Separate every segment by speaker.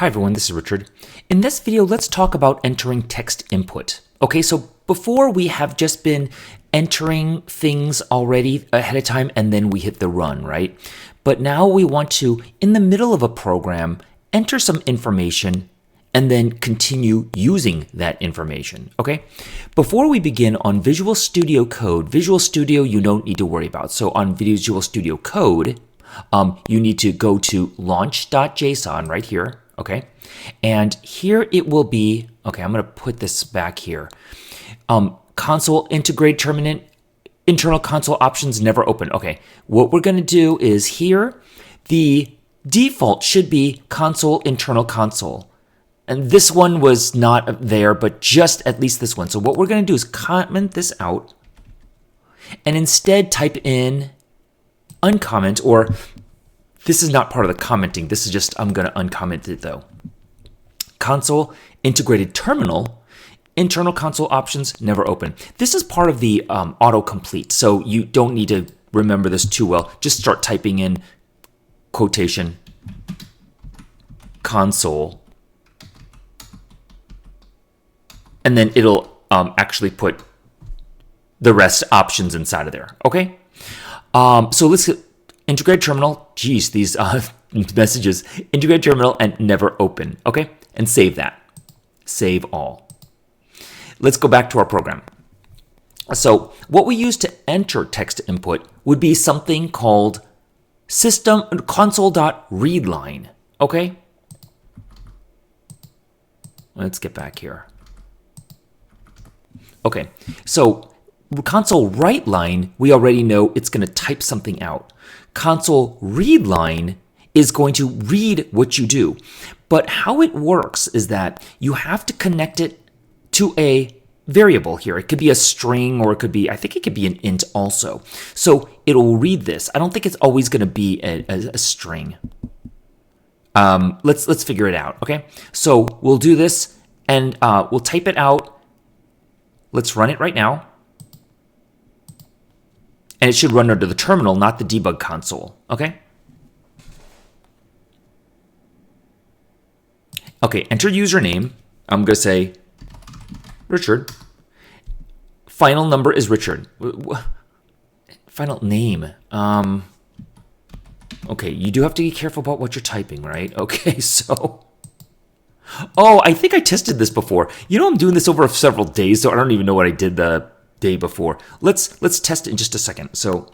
Speaker 1: Hi everyone, this is Richard. In this video, let's talk about entering text input. Okay, so before we have just been entering things already ahead of time and then we hit the run, right? But now we want to, in the middle of a program, enter some information and then continue using that information, okay? Before we begin on Visual Studio Code, Visual Studio you don't need to worry about. So on Visual Studio Code, you need to go to launch.json right here, okay? And here it will be, okay, I'm gonna put this back here. Console integrate terminate, internal console options never open. Okay, what we're gonna do is here, the default should be console internal console. And this one was not there, but just at least this one. So what we're gonna do is comment this out and instead type in uncomment, or this is not part of the commenting. This is just, I'm gonna uncomment it though. Console integrated terminal, internal console options never open. This is part of the autocomplete, so you don't need to remember this too well. Just start typing in quotation console, and then it'll actually put the rest options inside of there, okay? So let's integrate terminal, geez, these messages, integrate terminal and never open, okay? And save that, save all. Let's go back to our program. So what we use to enter text input would be something called system console.readline, okay? Let's get back here. Okay, so console write line, we already know it's going to type something out. Console read line is going to read what you do. But how it works is that you have to connect it to a variable here. It could be a string, or it could be, I think it could be an int also. So it'll read this. I don't think it's always going to be a string. Let's figure it out, okay? So we'll do this and we'll type it out. Let's run it right now. And it should run under the terminal, not the debug console, okay? Okay, enter username. I'm gonna say Richard. Final number is Richard. Final name. Okay, you do have to be careful about what you're typing, right? Okay, so. Oh, I think I tested this before. You know, I'm doing this over several days, so I don't even know what I did the day before. Let's test it in just a second. So,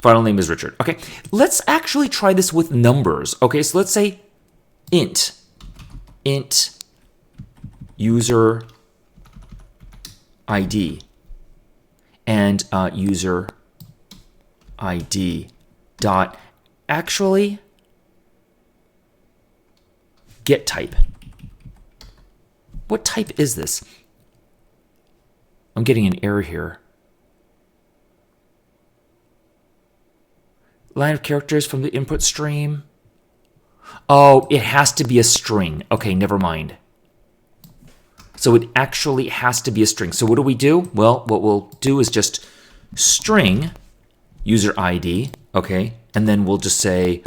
Speaker 1: final name is Richard. Okay, let's actually try this with numbers. Okay, so let's say int user ID and user ID dot actually get type. What type is this? I'm getting an error here. Line of characters from the input stream. Oh, it has to be a string. Okay, never mind. So it actually has to be a string. So what do we do? Well, what we'll do is just string user ID, okay? And then we'll just say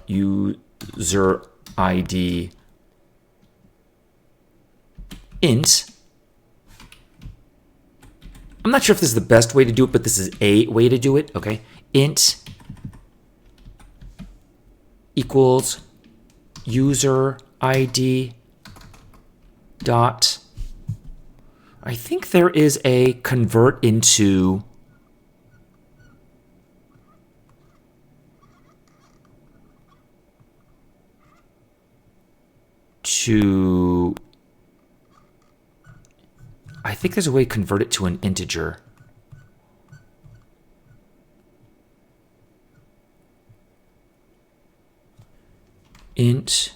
Speaker 1: user ID int. I'm not sure if this is the best way to do it, but this is a way to do it, okay? Int equals user ID dot, I think there is a convert into I think there's a way to convert it to an integer. Int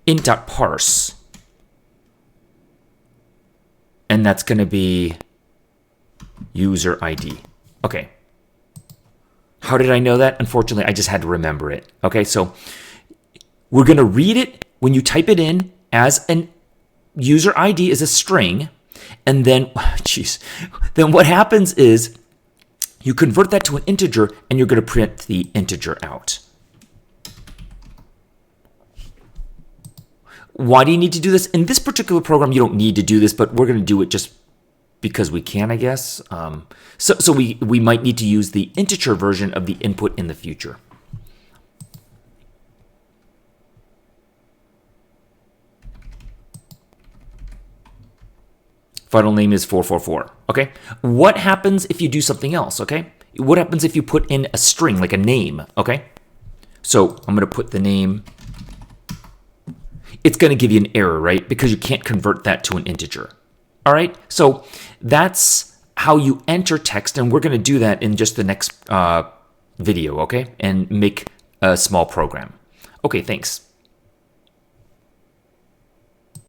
Speaker 1: int.parse. And that's going to be user ID. Okay. How did I know that? Unfortunately, I just had to remember it. Okay, so we're going to read it when you type it in as an user ID is a string, and then, geez, then what happens is you convert that to an integer, and you're going to print the integer out. Why do you need to do this? In this particular program, you don't need to do this, but we're going to do it just because we can, I guess. So we might need to use the integer version of the input in the future. Final name is 444, okay? What happens if you do something else, okay? What happens if you put in a string, like a name, okay? So I'm going to put the name. It's going to give you an error, right? Because you can't convert that to an integer. All right? So that's how you enter text, and we're going to do that in just the next video, okay? And make a small program. Okay, thanks.